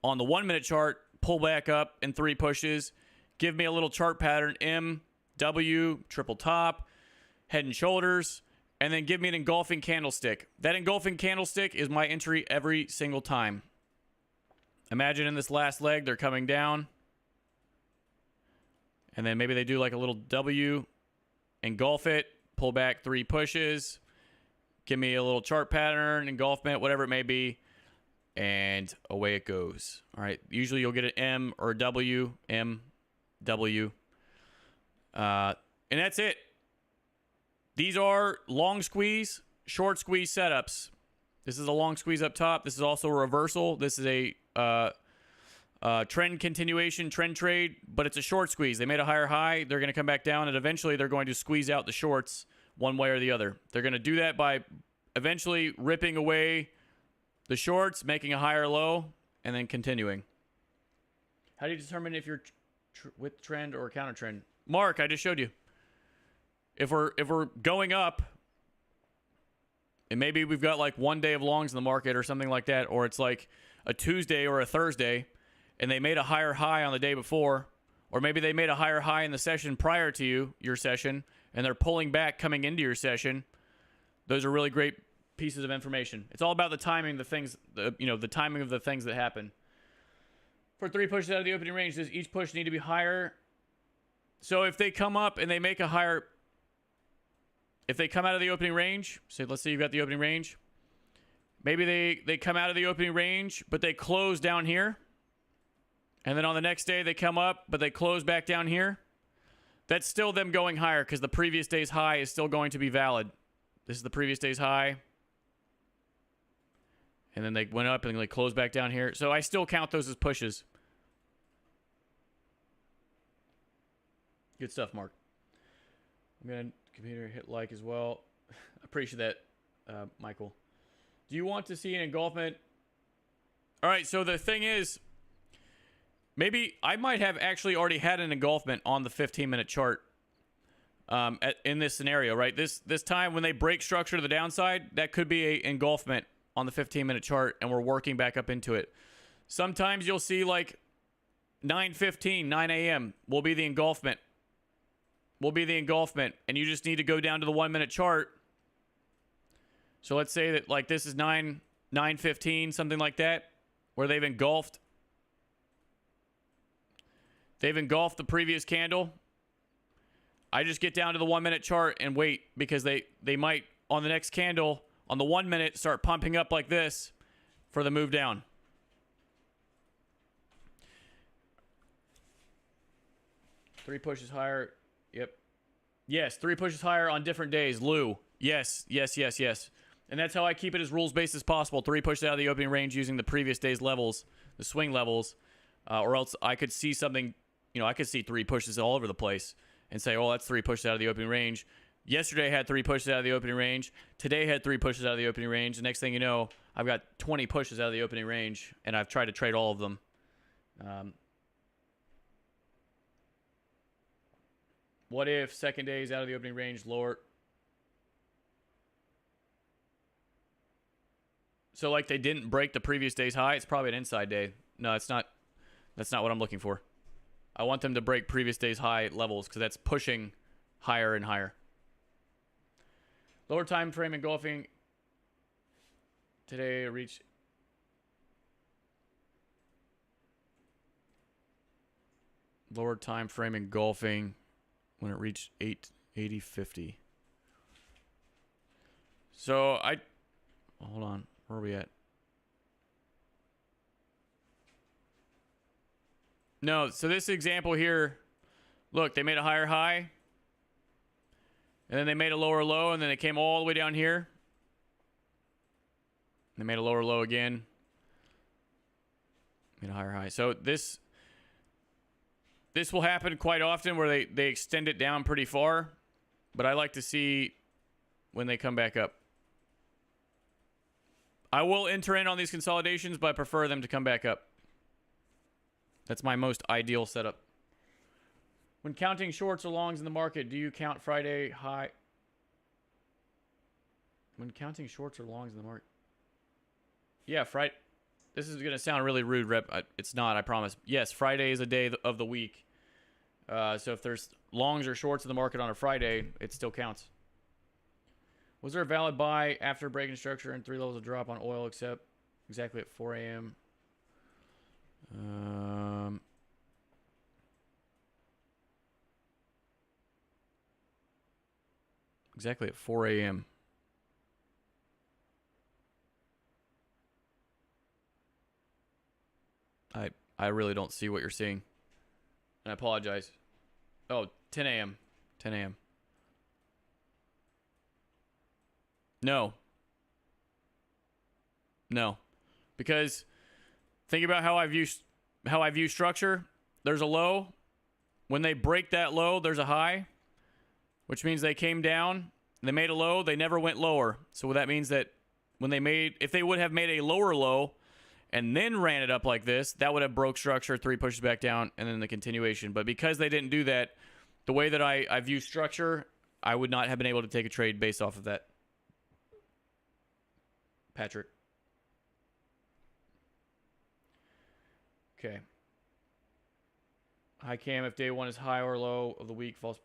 on the 1 minute chart, pull back up in 3 pushes, give me a little chart pattern, M, W, triple top, head and shoulders, and then give me an engulfing candlestick. That engulfing candlestick is my entry every single time. Imagine in this last leg, they're coming down, and then maybe they do like a little W, engulf it, pull back 3 pushes, give me a little chart pattern, engulfment, whatever it may be, and away it goes. All right, usually you'll get an M or a W, M, W, and that's it. These are long squeeze, short squeeze setups. This is a long squeeze up top. This is also a reversal. This is a trend continuation, trend trade, but it's a short squeeze. They made a higher high. They're going to come back down, and eventually they're going to squeeze out the shorts one way or the other. They're going to do that by eventually ripping away the shorts, making a higher low, and then continuing. How do you determine if you're with trend or counter trend? Mark, I just showed you. If we're going up, and maybe we've got like 1 day of longs in the market or something like that, or it's like a Tuesday or a Thursday, and they made a higher high on the day before, or maybe they made a higher high in the session prior to your session, and they're pulling back coming into your session. Those are really great pieces of information. It's all about the timing, the things, the timing of the things that happen. For 3 pushes out of the opening range, does each push need to be higher? So if they come up and they make a higher, if they come out of the opening range, so let's say you've got the opening range, maybe they come out of the opening range, but they close down here, and then on the next day they come up, but they close back down here. That's still them going higher because the previous day's high is still going to be valid. This is the previous day's high. And then they went up and they closed back down here. So I still count those as pushes. Good stuff, Mark. I'm going to computer hit like as well. Appreciate that, Michael. Do you want to see an engulfment? All right, so the thing is, maybe I might have actually already had an engulfment on the 15-minute chart. in this scenario, right? This time when they break structure to the downside, that could be a engulfment on the 15-minute chart, and we're working back up into it. Sometimes you'll see like 9:15, 9 a.m. will be the engulfment. And you just need to go down to the 1 minute chart. So let's say that like this is 9:15, something like that, where they've engulfed the previous candle. I just get down to the 1 minute chart and wait, because they might on the next candle on the 1 minute start pumping up like this for the move down. Three pushes higher. Yep. Yes, 3 pushes higher on different days. Lou. Yes. And that's how I keep it as rules-based as possible. 3 pushes out of the opening range using the previous day's levels, the swing levels, or else I could see something, I could see 3 pushes all over the place and say, oh, that's 3 pushes out of the opening range. Yesterday I had 3 pushes out of the opening range. Today I had 3 pushes out of the opening range. The next thing you know, I've got 20 pushes out of the opening range, and I've tried to trade all of them. What if second day is out of the opening range, lower? So like they didn't break the previous day's high. It's probably an inside day. No, it's not. That's not what I'm looking for. I want them to break previous day's high levels, because that's pushing higher and higher. Lower time frame engulfing today reached. Lower time frame engulfing when it reached 880.50. So hold on. Where are we at? No, so this example here, look, they made a higher high, and then they made a lower low, and then they came all the way down here. They made a lower low again. Made a higher high. So this will happen quite often, where they extend it down pretty far, but I like to see when they come back up. I will enter in on these consolidations, but I prefer them to come back up. That's my most ideal setup. When counting shorts or longs in the market, do you count Friday high? When counting shorts or longs in the market? Yeah, Friday. This is going to sound really rude, Rep. It's not, I promise. Yes, Friday is a day of the week. So if there's longs or shorts in the market on a Friday, it still counts. Was there a valid buy after breaking structure and 3 levels of drop on oil except exactly at 4 a.m.? Exactly at 4 a.m. I really don't see what you're seeing. And I apologize. Oh, 10 a.m. 10 a.m. No. Because think about how I view structure. There's a low. When they break that low, there's a high, which means they came down, they made a low, they never went lower. So that means that if they would have made a lower low and then ran it up like this, that would have broke structure, 3 pushes back down, and then the continuation. But because they didn't do that, the way that I view structure, I would not have been able to take a trade based off of that. Patrick. Okay. Hi, Cam. If day one is high or low of the week, false.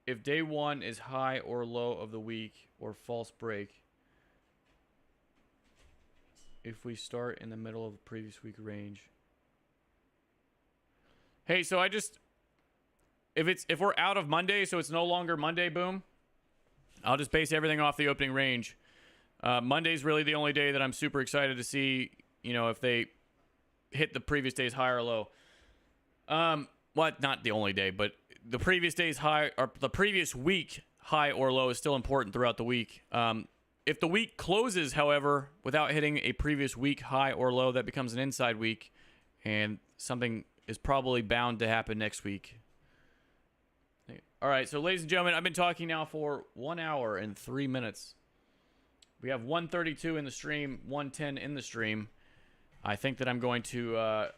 If day one is high or low of the week or false break, if we start in the middle of the previous week range. Hey, so if we're out of Monday, so it's no longer Monday, boom, I'll just base everything off the opening range. Monday's really the only day that I'm super excited to see, if they hit the previous day's high or low. Well, not the only day, but the previous day's high or the previous week high or low is still important throughout the week. If the week closes, however, without hitting a previous week high or low, that becomes an inside week, and something is probably bound to happen next week. All right, so ladies and gentlemen, I've been talking now for 1 hour and 3 minutes. We have 132 in the stream, 110 in the stream. I think that I'm going to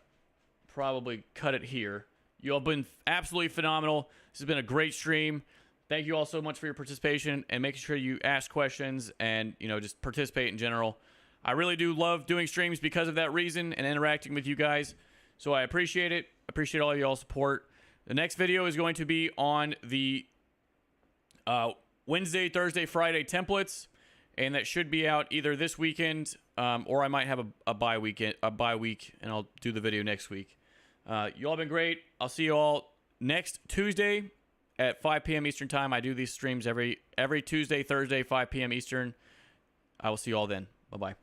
probably cut it here. You all been absolutely phenomenal. This has been a great stream. Thank you all so much for your participation and making sure you ask questions and, just participate in general. I really do love doing streams because of that reason and interacting with you guys. So I appreciate it. I appreciate all of y'all's support. The next video is going to be on the Wednesday, Thursday, Friday templates, and that should be out either this weekend or I might have a bye week, and I'll do the video next week. You all been great. I'll see you all next Tuesday at 5 p.m. Eastern time. I do these streams every Tuesday, Thursday, 5 p.m. Eastern. I will see you all then. Bye-bye.